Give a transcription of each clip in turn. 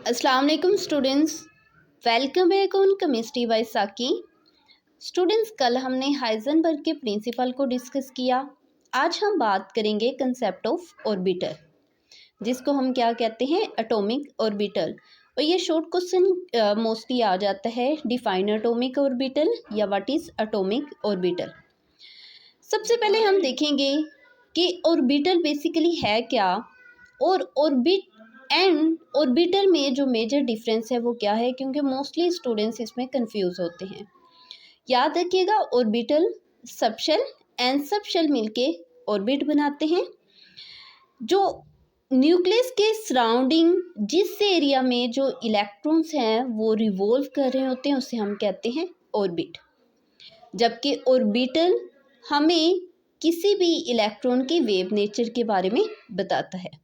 अस्सलाम वालेकुम students, welcome back on chemistry bye साकी। स्टूडेंट्स, कल हमने हाइजेनबर्ग के प्रिंसिपल को डिस्कस किया। आज हम बात करेंगे कंसेप्ट ऑफ ऑर्बिटल, जिसको हम क्या कहते हैं, एटॉमिक ऑर्बिटल। और ये शॉर्ट क्वेश्चन मोस्टली आ जाता है, डिफाइन एटॉमिक ऑर्बिटल या व्हाट इज़ एटॉमिक ऑर्बिटल। सबसे पहले हम देखेंगे कि ऑर्बिटल बेसिकली है क्या, और ऑर्बिट एंड ऑर्बिटल में जो मेजर डिफरेंस है वो क्या है, क्योंकि मोस्टली स्टूडेंट्स इसमें कंफ्यूज होते हैं। याद रखिएगा, ऑर्बिटल सबशेल एंड सबशेल मिलके ऑर्बिट बनाते हैं। जो न्यूक्लियस के सराउंडिंग जिस एरिया में जो इलेक्ट्रॉन्स हैं वो रिवॉल्व कर रहे होते हैं उसे हम कहते हैं ऑर्बिट। जबकि ऑर्बिटल हमें किसी भी इलेक्ट्रॉन की वेव नेचर के बारे में बताता है।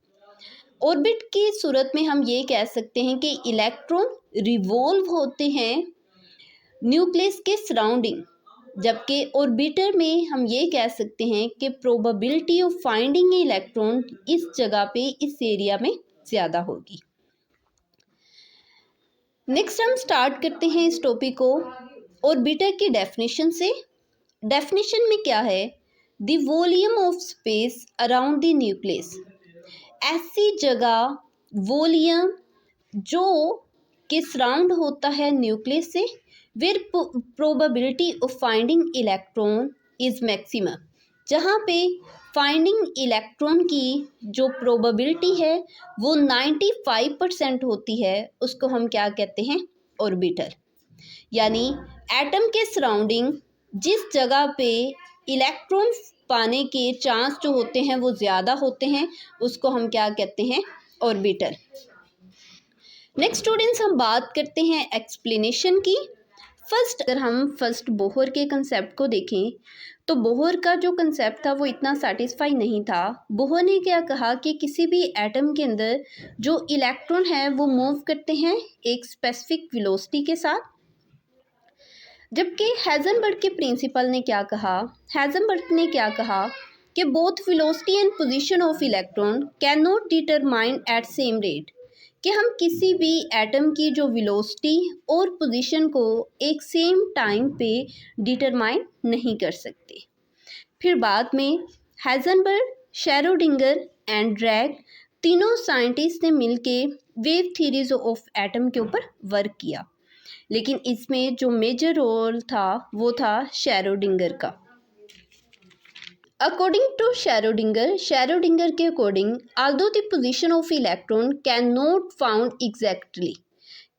ऑर्बिट की सूरत में हम ये कह सकते हैं कि इलेक्ट्रॉन रिवॉल्व होते हैं न्यूक्लियस के सराउंडिंग, जबकि ऑर्बिटर में हम ये कह सकते हैं कि प्रोबेबिलिटी ऑफ फाइंडिंग इलेक्ट्रॉन इस जगह पे, इस एरिया में ज़्यादा होगी। नेक्स्ट हम स्टार्ट करते हैं इस टॉपिक को ऑर्बिटर की डेफिनेशन से। डेफिनेशन में क्या है, the volume of space around the nucleus, ऐसी जगह वॉल्यूम जो के सराउंड होता है न्यूक्लियस से, where probability of finding electron is maximum, जहाँ पे फाइंडिंग इलेक्ट्रॉन की जो प्रोबेबिलिटी है वो 95% होती है, उसको हम क्या कहते हैं, ऑर्बिटल। यानी एटम के सराउंडिंग जिस जगह पे इलेक्ट्रॉन पाने के चांस जो होते हैं वो ज़्यादा होते हैं, उसको हम क्या कहते हैं, ऑर्बिटल। नेक्स्ट स्टूडेंट्स, हम बात करते हैं एक्सप्लेनेशन की। अगर हम फर्स्ट बोहर के कंसेप्ट को देखें तो बोहर का जो कंसेप्ट था वो इतना सेटिस्फाई नहीं था। बोहर ने क्या कहा कि किसी भी एटम के अंदर जो इलेक्ट्रॉन है वो मूव करते हैं एक स्पेसिफिक वेलोसिटी के साथ, जबकि हाइजेनबर्ग के प्रिंसिपल ने क्या कहा, हाइजेनबर्ग ने क्या कहा कि both velocity and position of electron can not determine at same rate, कि हम किसी भी एटम की जो वेलोसिटी और पोजीशन को एक सेम टाइम पे डिटरमाइन नहीं कर सकते। फिर बाद में हाइजेनबर्ग, शेरोडिंगर एंड ड्रैग तीनों साइंटिस्ट ने मिलके वेव थ्योरीज ऑफ एटम के ऊपर वर्क किया, लेकिन इसमें जो मेजर रोल था वो था शेरोडिंगर का। अकॉर्डिंग टू शेरोडिंगर के according, Aldous the position of electron can not found exactly,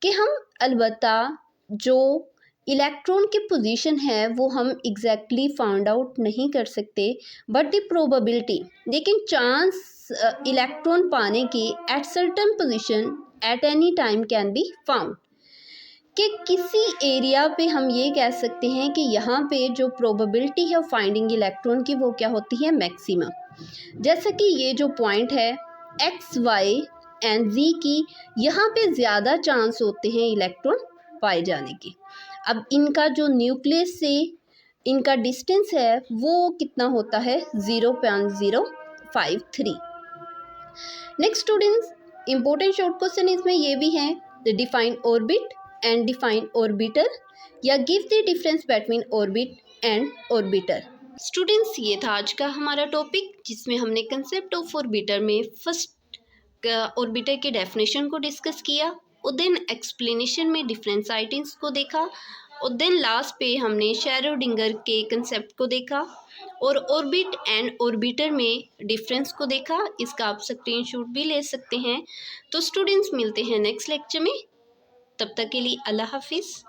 कि हम अलबत्ता जो इलेक्ट्रॉन की पोजीशन है वो हम एग्जैक्टली फाउंड आउट नहीं कर सकते, बट द प्रोबेबिलिटी, लेकिन चांस इलेक्ट्रॉन पाने की at certain position at any time can be found, कि किसी एरिया पे हम ये कह सकते हैं कि यहाँ पे जो प्रोबेबिलिटी है फाइंडिंग इलेक्ट्रॉन की वो क्या होती है, मैक्सिमम। जैसे कि ये जो पॉइंट है एक्स, वाई एंड जी की, यहाँ पे ज़्यादा चांस होते हैं इलेक्ट्रॉन पाए जाने के। अब इनका जो न्यूक्लियस से इनका डिस्टेंस है वो कितना होता है, 0.053। Next students, important short question इसमें ये भी हैं, the define orbit and define orbiter, या give the difference between orbit and orbiter. Students, ये था आज का हमारा टॉपिक, जिसमें हमने कंसेप्ट ऑफ ऑर्बिटर में फर्स्ट ऑर्बिटर के डेफिनेशन को डिस्कस किया, और देन एक्सप्लेनेशन में डिफरेंस आइटम्स को देखा, और देन लास्ट पे हमने शेरोडिंगर के कंसेप्ट को देखा, और ऑर्बिट एंड ऑर्बिटर में डिफरेंस को देखा। इसका आप स्क्रीनशॉट भी ले सकते हैं। तो स्टूडेंट्स, मिलते हैं नेक्स्ट लेक्चर में, तब तक के लिए अल्लाह हाफिज़।